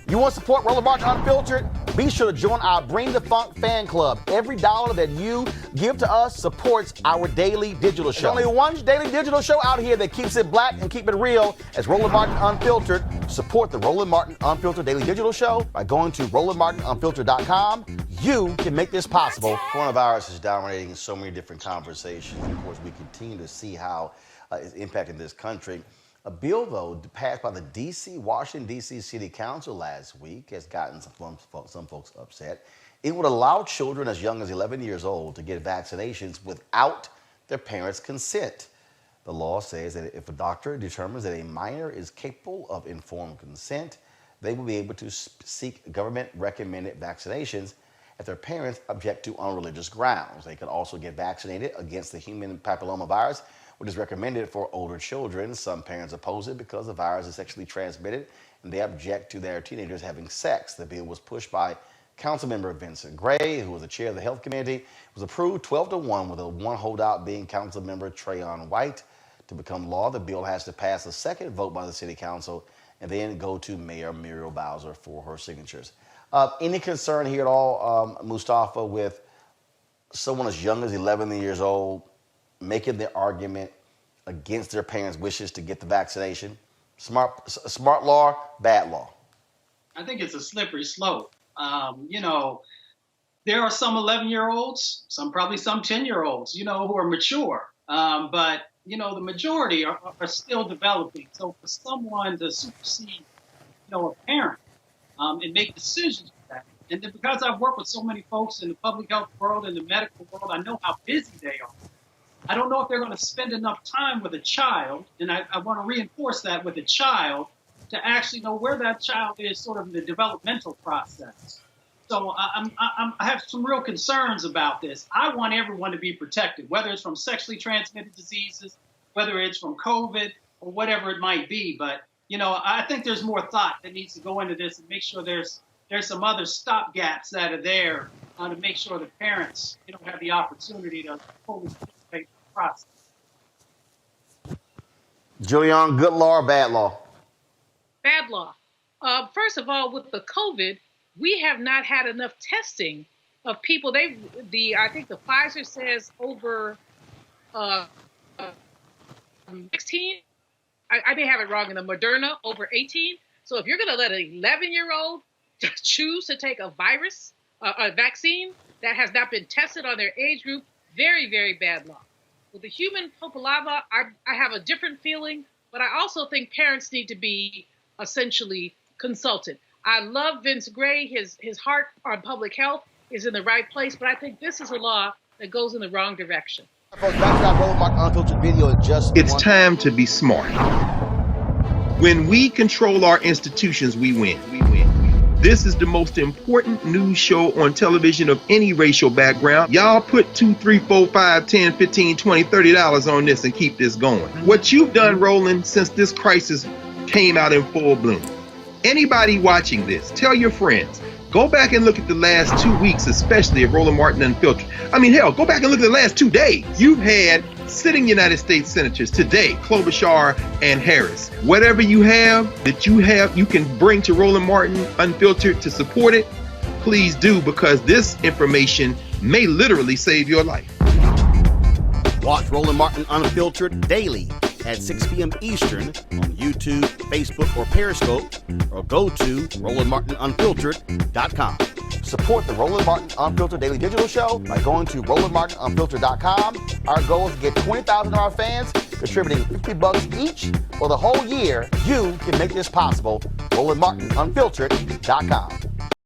You want to support Roland Martin Unfiltered? Be sure to join our Bring the Funk fan club. Every dollar that you give to us supports our daily digital show. There's only one daily digital show out here that keeps it black and keep it real. As Roland Martin Unfiltered. Support the Roland Martin Unfiltered daily digital show by going to RolandMartinUnfiltered.com. You can make this possible. Coronavirus is dominating so many different conversations. Of course, we continue to see how it's impacting this country. A bill, though, passed by the Washington, D.C. City Council last week has gotten some folks upset. It would allow children as young as 11 years old to get vaccinations without their parents' consent. The law says that if a doctor determines that a minor is capable of informed consent, they will be able to seek government-recommended vaccinations if their parents object to on religious grounds. They could also get vaccinated against the human papillomavirus, which is recommended for older children. Some parents oppose it because the virus is sexually transmitted and they object to their teenagers having sex. The bill was pushed by Councilmember Vincent Gray, who was the chair of the Health Committee. It was approved 12-1 with a one holdout being Councilmember Trayon White. To become law, the bill has to pass a second vote by the City Council and then go to Mayor Muriel Bowser for her signatures. Any concern here at all, Mustafa, with someone as young as 11 years old making the argument against their parents' wishes to get the vaccination? Smart law, bad law? I think it's a slippery slope. There are some 11-year-olds, probably some 10-year-olds, who are mature. But the majority are still developing. So for someone to supersede, a parent and make decisions for that. And then because I've worked with so many folks in the public health world and the medical world, I know how busy they are. I don't know if they're going to spend enough time with a child, and I want to reinforce that with a child, to actually know where that child is sort of in the developmental process. So I have some real concerns about this. I want everyone to be protected, whether it's from sexually transmitted diseases, whether it's from COVID, or whatever it might be. But, I think there's more thought that needs to go into this and make sure there's some other stopgaps that are there to make sure the parents, have the opportunity to fully participate in the process. Julian, good law or bad law? Bad law. First of all, with the COVID, we have not had enough testing of people. I think the Pfizer says over 16. I may have it wrong. In the Moderna, over 18. So if you're going to let an 11-year-old choose to take a vaccine that has not been tested on their age group, very, very bad law. With the human papilloma, I have a different feeling, but I also think parents need to be essentially consulted. I love Vince Gray. His heart on public health is in the right place, but I think this is a law that goes in the wrong direction. It's time to be smart. When we control our institutions, we win. This is the most important news show on television of any racial background. Y'all put $2, $3, $4, $5, $10, $15, $20, $30 on this and keep this going. What you've done, Roland, since this crisis came out in full bloom. Anybody watching this, tell your friends. Go back and look at the last 2 weeks, especially of Roland Martin Unfiltered. I mean, hell, go back and look at the last 2 days. You've had sitting United States senators today, Klobuchar and Harris. Whatever you have, you can bring to Roland Martin Unfiltered to support it. Please do, because this information may literally save your life. Watch Roland Martin Unfiltered daily at 6 p.m. Eastern on YouTube, Facebook, or Periscope, or go to RolandMartinUnfiltered.com. Support the Roland Martin Unfiltered Daily Digital Show by going to RolandMartinUnfiltered.com. Our goal is to get 20,000 of our fans contributing $50 each for the whole year. You can make this possible. RolandMartinUnfiltered.com.